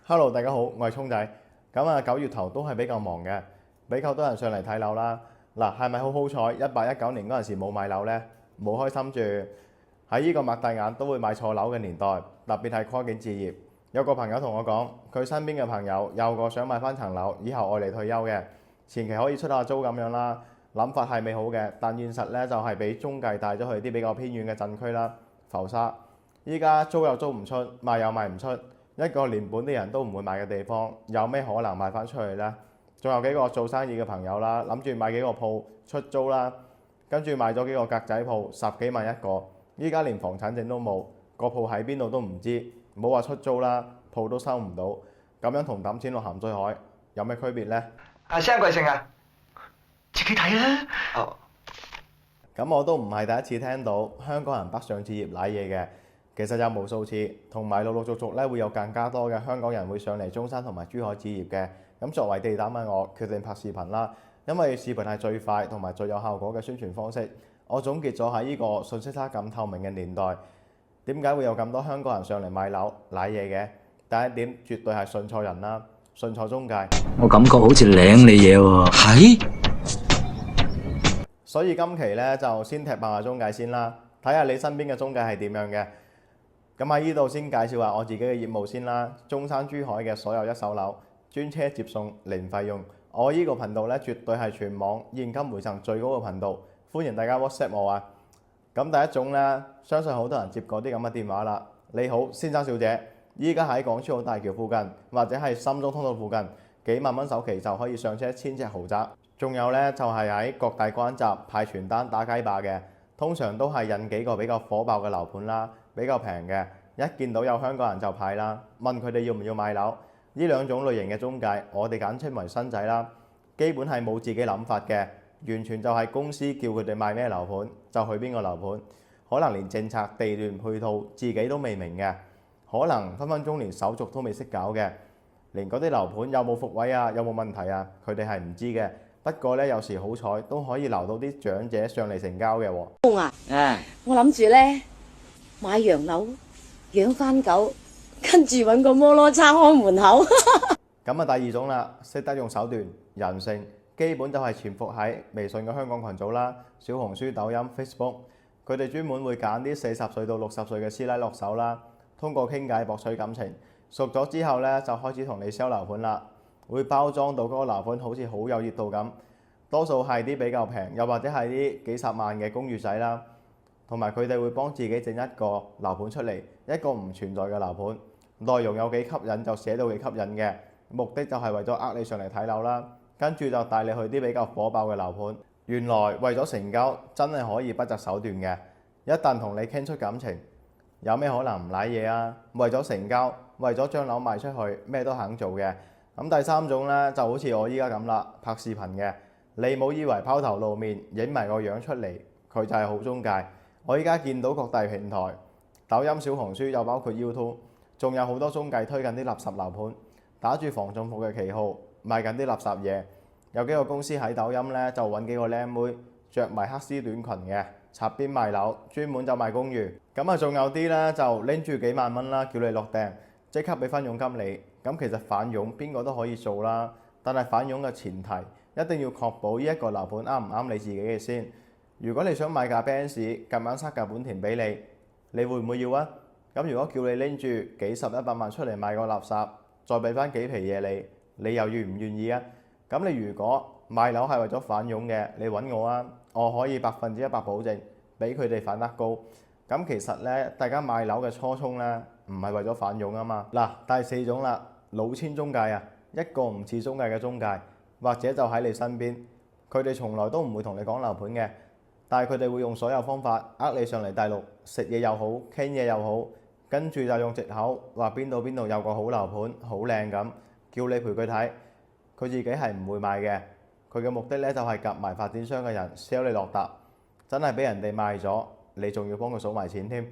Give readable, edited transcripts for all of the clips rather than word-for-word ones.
Hello，大家好，我係聰仔。9月頭都係比較忙嘅，比較多人上嚟睇樓啦。嗱，係咪好好彩？18、19年嗰陣時冇買樓呢？冇開心住。喺呢個擘大眼都會買錯樓嘅年代，特別係跨境置業。有個朋友同我講，佢身邊嘅朋友有個想買翻層樓，以後愛嚟退休嘅，前期可以出下租咁樣啦。諗法係美好嘅，但現實呢就係俾中介帶咗去啲比較偏遠嘅鎮區啦，浮沙。依家租又租唔出，賣又賣唔出。一個連本地人都唔會買嘅地方，有咩可能賣翻出去呢？仲有幾個做生意嘅朋友啦，諗住買幾個鋪出租啦，跟住買咗幾個格仔鋪，十幾萬一個。依家連房產證都冇，個鋪喺邊度都唔知，冇話出租啦，鋪都收唔到，咁樣同抌錢落鹹水海有咩區別呢？聲貴姓啊？自己睇啦。哦，咁我都唔係第一次聽到香港人北上置業賴嘢嘅，其實有無數次，同埋陸陸續續咧會有更加多嘅香港人會上嚟中山同埋珠海置業嘅。咁作為地膽嘅我，決定拍視頻啦，因為視頻係最快同埋最有效果嘅宣傳方式。我總結咗喺呢個信息差咁透明嘅年代，點解會有咁多香港人上嚟買樓賴嘢嘅？第一點絕對係信錯人啦，信錯中介。我感覺好似領你嘢喎，係？所以今期咧就先踢爆下中介先啦，睇下你身邊嘅中介係點樣嘅。咁喺呢度先介紹下我自己嘅業務先啦。中山珠海嘅所有一手樓，專車接送零費用。我呢個頻道咧絕對係全網現金回贈最高嘅頻道，歡迎大家 WhatsApp 我啊。咁第一種咧，相信好多人接過啲咁嘅電話啦。你好，先生小姐，依家喺港珠澳大橋附近，或者係深中通道附近，幾萬蚊首期就可以上車1000尺豪宅。仲有呢，就係喺各大關閘派傳單打街霸嘅，通常都係引幾個比較火爆嘅樓盤啦，比較平嘅，一見到有香港人就派啦，問佢哋要唔要買樓。呢兩種類型嘅中介，我哋簡稱為新仔啦，基本係冇自己諗法嘅，完全就係公司叫佢哋賣咩樓盤就去邊個樓盤，可能連政策、地段、配套自己都未明嘅，可能分分鐘連手續都未識搞嘅，連嗰啲樓盤有冇復位啊，有冇問題啊，佢哋係唔知嘅。不過咧，有時好彩都可以留到啲長者上嚟成交嘅喎。我諗住咧買洋樓養翻狗，跟住揾個摩羅叉開門口。咁啊，第二種啦，識得用手段、人性，基本就係潛伏喺微信嘅香港群組啦、小紅書、抖音、Facebook，佢哋專門會揀啲40歲到60歲嘅師奶落手啦，通過傾偈博取感情，熟咗之後咧就開始同你 sell 樓盤啦。會包裝到嗰個樓盤好似好有熱度咁，多數係啲比較平，又或者係啲幾十萬嘅公寓仔啦。同埋佢哋會幫自己整一個樓盤出嚟，一個唔存在嘅樓盤，內容有幾吸引就寫到幾吸引嘅，目的就係為咗呃你上嚟睇樓啦。跟住就帶你去啲比較火爆嘅樓盤。原來為咗成交真係可以不擇手段嘅，一旦同你傾出感情，有咩可能唔賴嘢啊？為咗成交，為咗將樓賣出去，咩都肯做嘅。咁第三種呢，就好似我依家咁啦，拍視頻嘅，你冇以為拋頭露面，影埋個樣出嚟，佢就係好中介。我依家見到各大平台，抖音、小紅書又包括 YouTube， 仲有好多中介推緊啲垃圾樓盤，打住防中伏嘅旗號，賣緊啲垃圾嘢。有幾個公司喺抖音呢，就揾幾個靚妹，着埋黑絲短裙嘅，插邊賣樓，專門就賣公寓。咁啊，仲有啲呢，就拎住幾萬蚊啦，叫你落訂，即刻俾翻佣金你。咁其實反佣邊個都可以做啦，但係反佣嘅前提一定要確保呢一個樓盤啱唔啱你自己嘅先。如果你想買架 Benz，夾硬塞架本田俾你，你會唔會要啊？咁如果叫你拎住幾十100萬出嚟買個垃圾，再俾翻幾皮嘢你又願唔願意啊？咁你如果買樓係為咗反佣嘅，你揾我啊，我可以100%保證俾佢哋反得高。咁其實呢，大家買樓嘅初衷呢，唔係為咗反佣啊嘛。嗱，第四種啦。老千中介啊，一個唔似中介嘅中介，或者就喺你身邊，佢哋從來都唔會同你講樓盤嘅，但係佢哋會用所有方法呃你上嚟大陸食嘢又好，傾嘢又好，跟住就用藉口話邊度有個好樓盤，好靚咁，叫你陪佢睇，佢自己係唔會買嘅，佢嘅目的呢，就係夾埋發展商嘅人 sell 你落搭，真係俾人哋賣咗，你仲要幫佢數埋錢添。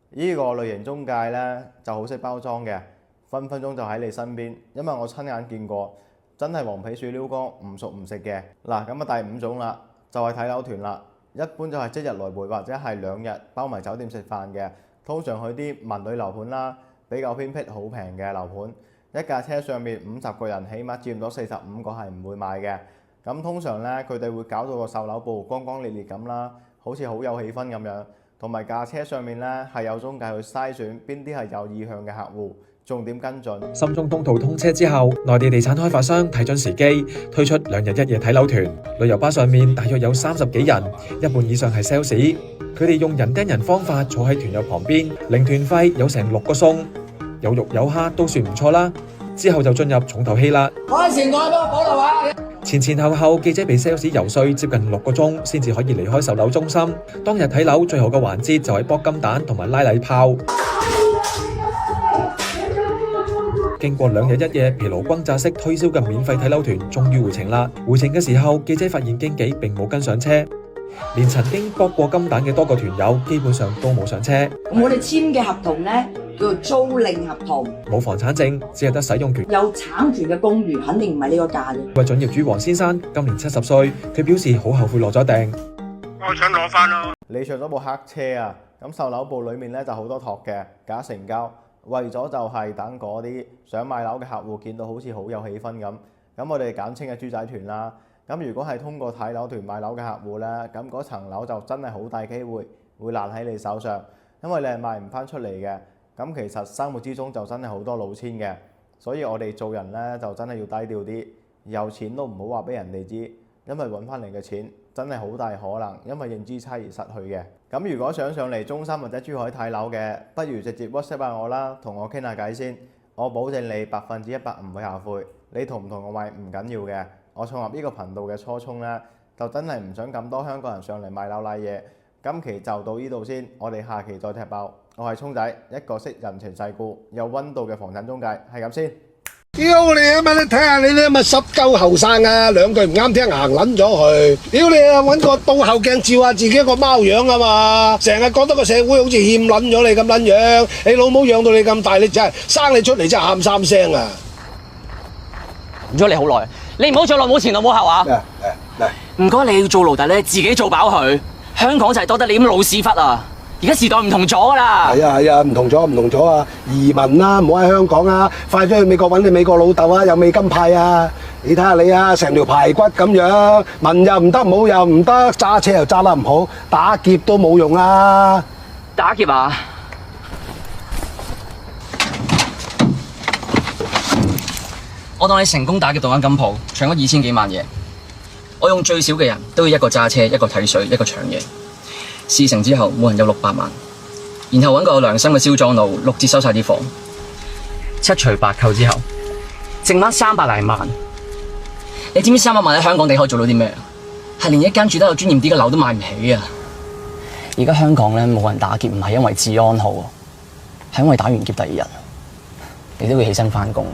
呢個類型中介呢，就好識包裝嘅。分分鐘就喺你身邊，因為我親眼見過，真係黃皮樹撩哥唔熟唔食嘅。嗱，咁啊第五種啦，就係睇樓團啦。一般就係即日來回或者係2日包埋酒店食飯嘅，通常去啲文旅樓盤啦，比較偏僻好平嘅樓盤。一架車上面50個人，起碼佔咗45個係唔會買嘅。咁通常呢，佢哋會搞到個售樓部光光烈烈咁啦，好似好有氣氛咁樣。同埋架車上面呢，係有中介去篩選邊啲係有意向嘅客戶，重點跟進。深中通道通車之後，內地地產開發商睇準時機，推出2日1夜睇樓團。旅遊巴上面大約有30幾人，一半以上係 sales。佢哋用人盯人方法坐喺團友旁邊，領團費有成6個餸，有肉有蝦都算唔錯啦。之後就進入重頭戲啦。前後後記者被 sales 游說接近6個鐘，先至可以離開售樓中心。當日睇樓最後個環節就係剝金蛋同埋拉禮炮。經過2日1夜疲勞轟炸式推銷嘅免費睇樓團，終於回程啦。回程嘅時候，記者發現經紀並冇跟上車，連曾經剝過金蛋嘅多個團友基本上都冇上車。我哋簽嘅合同呢，叫做租賃合同，冇房產證，只係得使用權。有產權嘅公寓肯定唔係呢個價嘅。為準業主黃先生今年70歲，佢表示好後悔落咗訂。我想攞翻咯。你上咗部黑車啊！咁售樓部裡面咧就好多托嘅假成交，為咗就係等嗰啲想買樓嘅客戶見到好似好有氣氛咁。咁我哋簡稱嘅豬仔團啦。咁如果係通過睇樓團買樓嘅客戶咧，咁嗰層樓就真係好大機會會爛喺你手上，因為你係賣唔翻出嚟嘅。咁其實生活之中就真係好多老千嘅，所以我哋做人咧就真係要低調啲，有錢都唔好話俾人哋知，因為揾翻嚟嘅錢真係好大可能因為認知差而失去嘅。咁如果想上嚟中心或者珠海睇樓嘅，不如直接 WhatsApp 下我啦，同我傾下偈先，我保證你100%唔會後悔。你同唔同我買唔緊要嘅，我創立呢個頻道嘅初衷咧，就真係唔想咁多香港人上嚟買樓賴嘢。今期就到呢度先，我哋下期再踢爆。我係聰仔，一個識人情世故、有溫度嘅房產中介，係咁先。屌你啊嘛！你睇下你啲咁嘅濕鳩後生啊，兩句唔啱聽行撚咗去。屌你啊！揾個倒後鏡照下自己一個貓樣啊嘛！成日覺得個社會好似欠撚咗你咁撚樣，你老母養到你咁大，你真係生你出嚟真係喊3聲啊！唔咗你好耐，你唔好再落冇前路冇後啊！唔該，你要做奴隸咧，自己做飽佢。香港就係多得你咁老屎忽啊！而家時代唔同咗噶啦。係啊，唔同咗啊！移民啦，唔好喺香港啊，快啲去美國揾你美國老豆啊，有美金派啊！你睇下你啊，成條排骨咁樣，文又唔得，武又唔得，揸車又揸得唔好，打劫都冇用啊！打劫啊！我當你成功打劫到間金鋪，搶咗2000幾萬嘢。我用最少嘅人都要一個揸車，一個睇水，一個搶嘢。事成之後，每人有600萬，然後揾個有良心嘅銷贓佬6折收晒啲貨，七除八扣之後，剩翻300零萬。你知唔知300萬喺香港地可以做到啲咩？係連一間住得有尊嚴啲嘅樓都買唔起啊！而家香港咧冇人打劫，唔係因為治安好，係因為打完劫第2日，你都會起身返工。